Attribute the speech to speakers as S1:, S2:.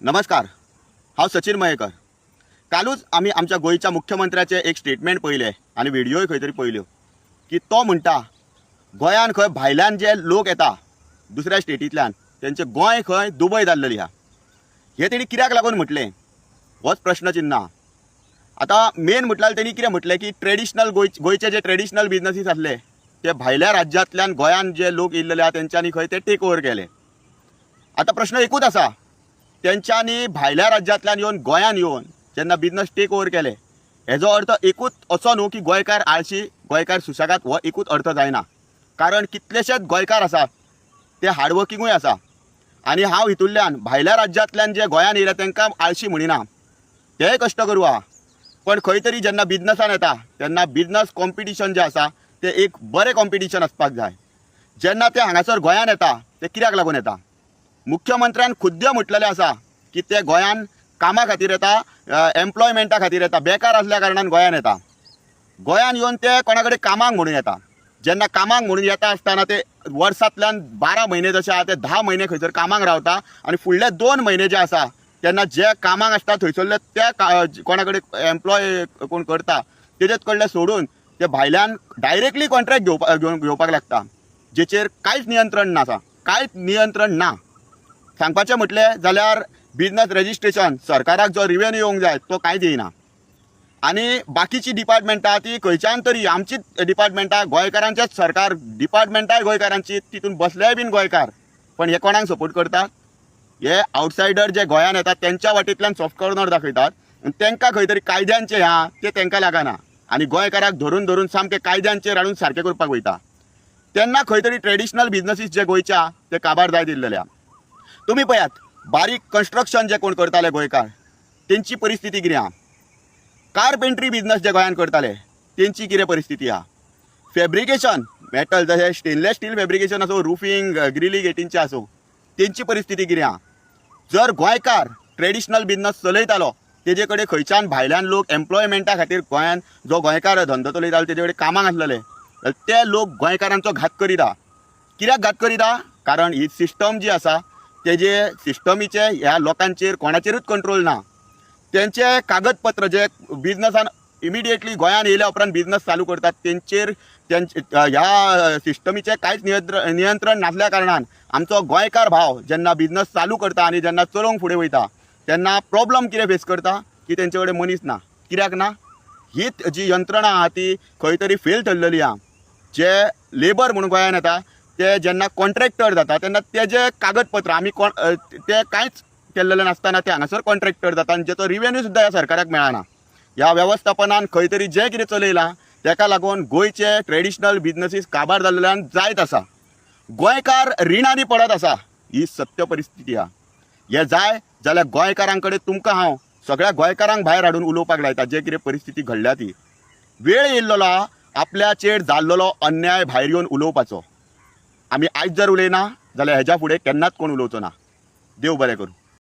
S1: नमस्कार, हांव सचिन मयेकर। कालूच आमी आमच्या गोंयच्या मुख्यमंत्र्याचे एक स्टेटमेंट पळयलें आनी व्हिडियोय खंय तरी पळयल्यो की तो म्हणटा गोंयान खंय भायल्यान जे लोक येता दुसऱ्या स्टेटींतल्यान तेंचे गोंय खंय दुबय जाल्लेली आहा। हे तेणी कित्याक लागून म्हटलें होच प्रश्नचिन्ह आहा। आतां मेन म्हटल्यार तेणी कितें म्हटलें की ट्रेडिशनल गोंयचे जे ट्रेडिशनल बिजनसीस आसले ते भायल्या राज्यांतल्यान गोंयान जे लोक येयल्ले आहा तेंच्यांनी खंय ते टेक ओवर केले। आतां प्रश्न एकूच आसा, तेंच्यांनी भायल्या राज्यांतल्यान येवन गोंयान येवन जेन्ना बिजनस टेक ओवर केले हेजो अर्थ एकूच असो न्हू की गोंयकार आळशी गोंयकार सुशेगाद हो एकूच अर्थ जायना। कारण कितलेशेच गोंयकार आसा ते हार्डवर्किंगूय आसा आनी हांव हितूंतल्यान भायल्या राज्यांतल्यान जे गोंयान येयल्या तांकां आळशी म्हणिना, तेय कश्ट करू आहा। पण खंय तरी जेन्ना बिजनसान येता तेन्ना बिजनस कॉम्पिटिशन जें आसा तें एक बरें कॉम्पिटिशन आसपाक जाय। जेन्ना ते हांगासर गोंयान येता ते कित्याक लागून येता? मुख्यमंत्र्यान खुद्द म्हटलेलें आसा की ते गोंयान कामा खातीर येता, एम्प्लॉयमेंटा खातीर येता, बेकार आसल्या कारणान गोंयान येता। गोंयान येवन ते कोणा कडेन कामाक म्हणून येता। जेन्ना कामाक म्हणून येता आसतना ते वर्सांतल्यान 12 म्हयने जशे आहा ते 10 म्हयने खंयसर कामाक रावता आनी फुडले 2 म्हयने जे आसा तेन्ना जे कामाक आसता थंयसरले ते कोणा कडेन एम्प्लॉय कोण करता तेजेच कडले सोडून ते भायल्यान डायरेक्टली कॉन्ट्रॅक्ट घेवपाक लागता, जेचेर कांयच नियंत्रण नासा, कांयच नियंत्रण ना। सांगपाचें म्हटलें जाल्यार बिजनस रजिस्ट्रेशन सरकाराक जो रिवेन्यू येवंक जाय तो कांयच येयना आनी बाकीची डिपार्टमेंटां ती खंयच्यान तरी आमचीच डिपार्टमेंटां गोंयकारांचेच सरकार डिपार्टमेंटाय गोंयकारांची तितून बसलेय बीन गोंयकार, पण हे कोणाक सपोर्ट करतात? हे आउटसायडर जे गोंयान येतात तेंच्या वाटेंतल्यान सॉफ्ट कॉर्नर दाखयतात आनी तेंकां खंय तरी कायद्यांचें आहा तें तेंकां लागना आनी गोंयकाराक धरून धरून सामकें कायद्यांचेर हाडून सारकें करपाक वयता। तेन्ना खंय तरी ट्रेडिशनल बिजनसीस जे गोंयच्या ते काबार जायत येयल्ले आहा। तुमी पळयात बारीक कन्स्ट्रक्शन जे कोण करताले गोंयकार तेंची परिस्थिती कितें आहा? कार्पेंट्री बिजनस जे गोंयान करताले तेंची कितें परिस्थिती आहा? फॅब्रिकेशन मेटल जशें स्टेनलेस स्टील फॅब्रिकेशन आसूं, रुफींग ग्रिली गेटींचे आसूं, तेंची परिस्थिती कितें आहा? जर गोंयकार ट्रेडिशनल बिजनस चलयतालो तेजे कडेन खंयच्यान भायल्यान लोक एम्प्लॉयमेंटा खातीर गोंयान जो गोंयकार धंदो चलयतालो तेजे कडेन कामाक आसलेले ते लोक गोंयकारांचो घात करीता। कित्याक घात करीता? कारण ही सिस्टम जी आसा तेजे सिस्टमीचे ह्या लोकांचेर कोणाचेरूच कंट्रोल ना। तेंचे कागदपत्र जे बिजनसान इमिडिएटली गोंयान येयल्या उपरांत बिजनस चालू करतात तेंचेर ह्या सिस्टमीचे कांयच नियंत्रण नासल्या कारणान आमचो गोंयकार भाव जेन्ना बिजनस चालू करता आनी जेन्ना चलोवंक फुडें वयता तेन्ना प्रॉब्लम कितें फेस करता की तेंचे कडेन मनीस ना। कित्याक ना? हीच जी यंत्रणा आहा ती खंय तरी फेल ठरलेली आहा। जे लेबर म्हणून गोंयान येता ते जेन्ना कॉन्ट्रॅक्टर जाता तेन्ना तेजे कागदपत्र आमी ते कांयच केल्लेले नासतना ते हांगासर कॉन्ट्रॅक्टर जाता आनी जेचो रिवेन्यू सुद्दां ह्या सरकाराक मेळना। ह्या वेवस्थापनान खंय तरी जें कितें चलयलां तेका लागून गोंयचे ट्रेडिशनल बिजनसीस काबार जाल्ल्यान जायत आसा। गोंयकार रिणांनी पडत आसा, ही सत्य परिस्थिती आहा। हे जाय जाल्यार गोंयकारां कडेन तुमकां हांव सगळ्या गोंयकारांक भायर हाडून उलोवपाक लायता जे कितें परिस्थिती घडल्या ती। वेळ येयल्लो आहा आपल्या चेर जाल्लो अन्याय भायर येवन उलोवपाचो। आमी आयज जर उलयना जाल्यार हेज्या फुडें केन्नाच कोण उलोवचो ना। देव बरें करूं।